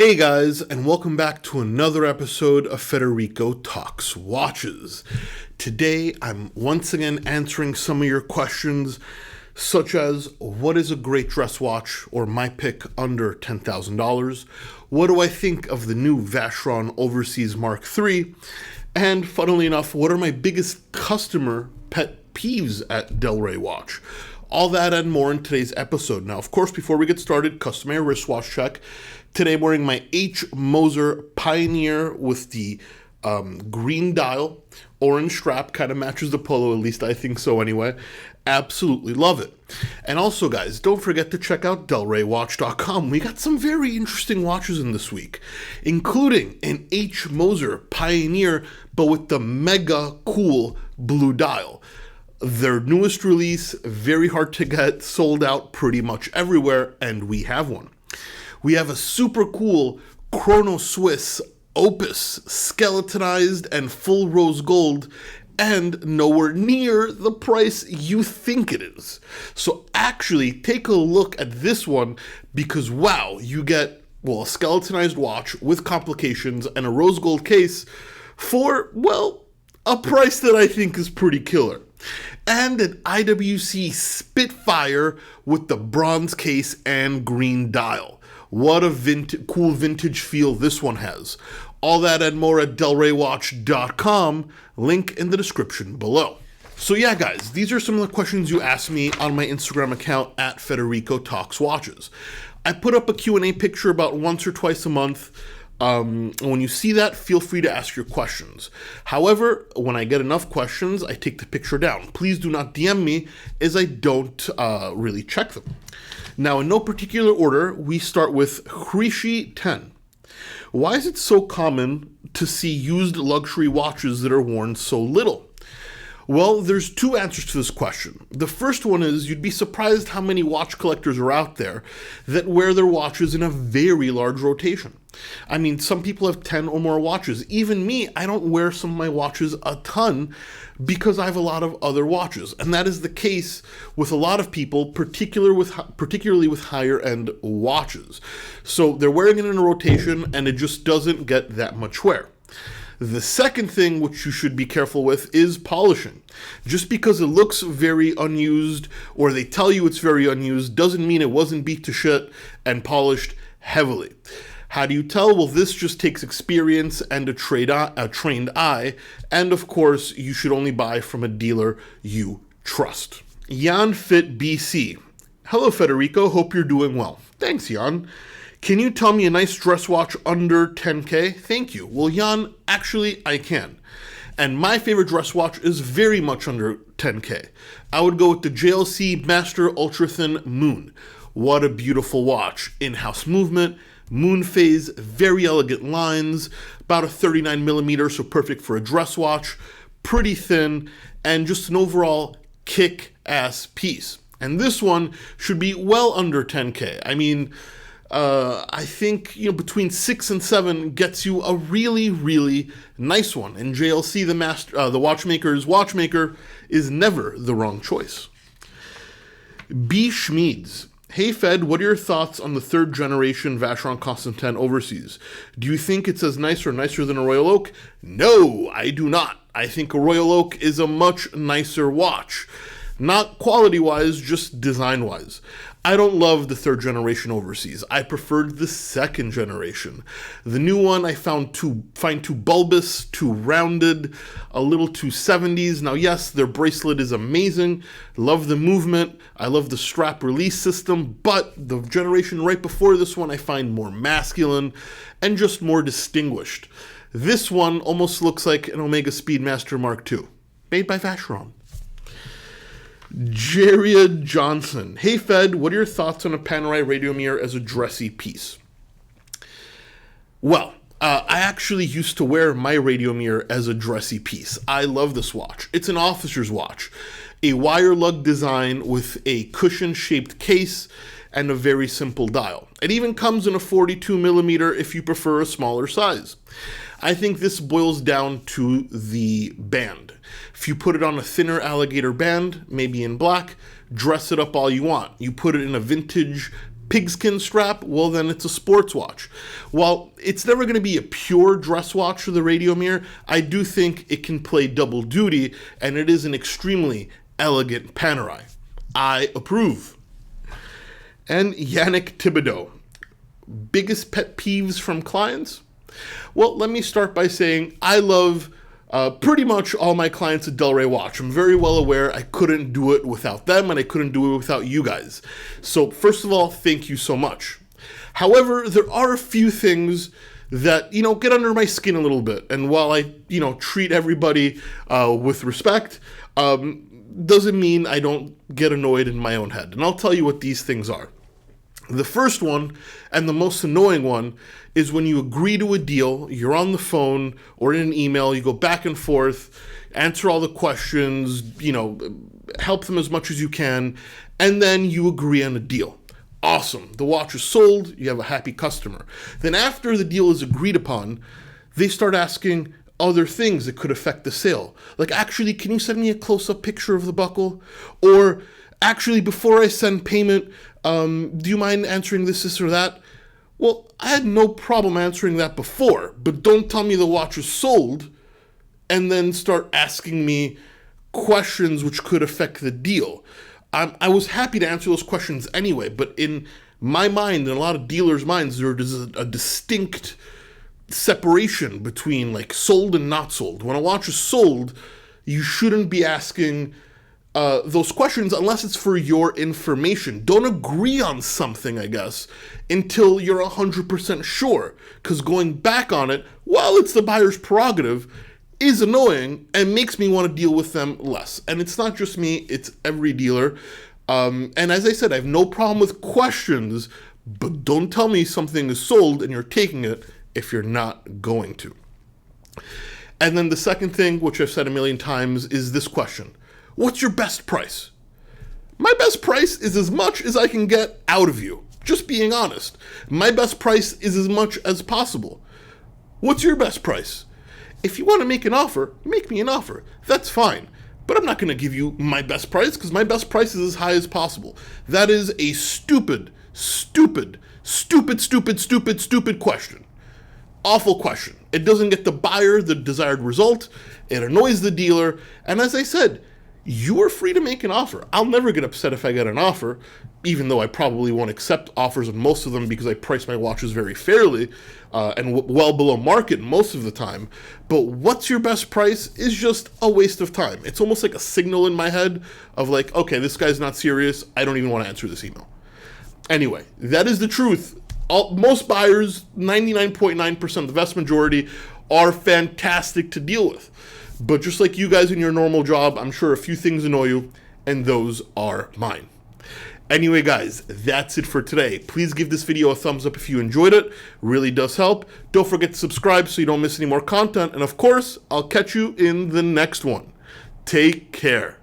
Hey guys, and welcome back to another episode of Federico Talks Watches. Today, I'm once again answering some of your questions, such as what is a great dress watch or my pick under $10,000? What do I think of the new Vacheron Overseas Mark III? And funnily enough, what are my biggest customer pet peeves at Del Rey Watch? All that and more in today's episode. Now, of course, before we get started, customary wristwatch check. Today I'm wearing my H. Moser Pioneer with the green dial, orange strap, kind of matches the polo, at least I think so anyway. Absolutely love it. And also, guys, don't forget to check out DelReyWatch.com. We got some very interesting watches in this week, including an H. Moser Pioneer, but with the mega cool blue dial. Their newest release, very hard to get, sold out pretty much everywhere, and we have one. We have a super cool Chrono Swiss Opus, skeletonized and full rose gold, and nowhere near the price you think it is. So actually, take a look at this one, because wow, you get, a skeletonized watch with complications and a rose gold case for, a price that I think is pretty killer. And an IWC Spitfire with the bronze case and green dial. What a cool vintage feel this one has. All that and more at DelReyWatch.com, link in the description below. So yeah, guys, these are some of the questions you asked me on my Instagram account at Federico Talks Watches. I put up a Q&A picture about once or twice a month. When you see that, feel free to ask your questions. However, when I get enough questions, I take the picture down. Please do not DM me, as I don't really check them. Now, in no particular order, we start with Hrishi 10. Why is it so common to see used luxury watches that are worn so little? Well, there's two answers to this question. The first one is you'd be surprised how many watch collectors are out there that wear their watches in a very large rotation. I mean, some people have 10 or more watches. Even me, I don't wear some of my watches a ton because I have a lot of other watches. And that is the case with a lot of people, particularly with higher end watches. So they're wearing it in a rotation and it just doesn't get that much wear. The second thing which you should be careful with is polishing. Just because it looks very unused or they tell you it's very unused doesn't mean it wasn't beat to shit and polished heavily. How do you tell? Well, this just takes experience and a trained eye, and of course, you should only buy from a dealer you trust. Jan Fit BC. Hello, Federico. Hope you're doing well. Thanks, Jan. Can you tell me a nice dress watch under 10K? Thank you. Well, Jan, actually, I can. And my favorite dress watch is very much under 10K. I would go with the JLC Master Ultra Thin Moon. What a beautiful watch. In-house movement, moon phase, very elegant lines, about a 39 millimeter, so perfect for a dress watch, pretty thin, and just an overall kick-ass piece. And this one should be well under 10K. I mean, I think, between 6 and 7 gets you a really, really nice one. And JLC, the watchmaker's watchmaker, is never the wrong choice. B. Schmeeds. Hey Fed, what are your thoughts on the third generation Vacheron Constantin Overseas? Do you think it's as nice or nicer than a Royal Oak? No, I do not. I think a Royal Oak is a much nicer watch. Not quality-wise, just design-wise. I don't love the third generation Overseas. I preferred the second generation. The new one I find too bulbous, too rounded, a little too 70s. Now, yes, their bracelet is amazing. Love the movement. I love the strap release system, but the generation right before this one I find more masculine and just more distinguished. This one almost looks like an Omega Speedmaster Mark II, made by Vacheron. Jaria Johnson. Hey Fed, what are your thoughts on a Panerai Radiomir as a dressy piece? Well, I actually used to wear my Radiomir as a dressy piece. I love this watch. It's an officer's watch. A wire lug design with a cushion-shaped case and a very simple dial. It even comes in a 42 millimeter if you prefer a smaller size. I think this boils down to the band. If you put it on a thinner alligator band, maybe in black, dress it up all you want. You put it in a vintage pigskin strap, well then it's a sports watch. While it's never going to be a pure dress watch for the Radiomir, I do think it can play double duty, and it is an extremely elegant Panerai. I approve. And Yannick Thibodeau. Biggest pet peeves from clients? Well, let me start by saying I love pretty much all my clients at Delray Watch. I'm very well aware I couldn't do it without them, and I couldn't do it without you guys. So first of all, thank you so much. However, there are a few things that, get under my skin a little bit. And while I, treat everybody with respect, doesn't mean I don't get annoyed in my own head. And I'll tell you what these things are. The first one, and the most annoying one, is when you agree to a deal, you're on the phone or in an email, you go back and forth, answer all the questions, help them as much as you can, and then you agree on a deal. Awesome. The watch is sold, you have a happy customer. Then after the deal is agreed upon, they start asking other things that could affect the sale. Like, actually, can you send me a close-up picture of the buckle? Or, actually, before I send payment, do you mind answering this or that? Well, I had no problem answering that before, but don't tell me the watch is sold and then start asking me questions which could affect the deal. I was happy to answer those questions anyway, but in my mind, in a lot of dealers' minds, there is a distinct separation between like sold and not sold. When a watch is sold, you shouldn't be asking those questions unless it's for your information. Don't agree on something, I guess, until you're 100% sure, because going back on it, while it's the buyer's prerogative, is annoying and makes me want to deal with them less. And it's not just me, it's every dealer. And as I said, I have no problem with questions, but don't tell me something is sold and you're taking it if you're not going to. And then the second thing, which I've said a million times, is this question. What's your best price? My best price is as much as I can get out of you. Just being honest. My best price is as much as possible. What's your best price? If you want to make an offer, make me an offer. That's fine. But I'm not going to give you my best price because my best price is as high as possible. That is a stupid question. Awful question. It doesn't get the buyer the desired result. It annoys the dealer. And as I said, you are free to make an offer. I'll never get upset if I get an offer, even though I probably won't accept offers on most of them because I price my watches very fairly and well below market most of the time. But what's your best price is just a waste of time. It's almost like a signal in my head of like, okay, this guy's not serious. I don't even want to answer this email. Anyway, that is the truth. Most buyers, 99.9%, the vast majority, are fantastic to deal with. But just like you guys in your normal job, I'm sure a few things annoy you, and those are mine. Anyway, guys, that's it for today. Please give this video a thumbs up if you enjoyed it. Really does help. Don't forget to subscribe so you don't miss any more content. And of course, I'll catch you in the next one. Take care.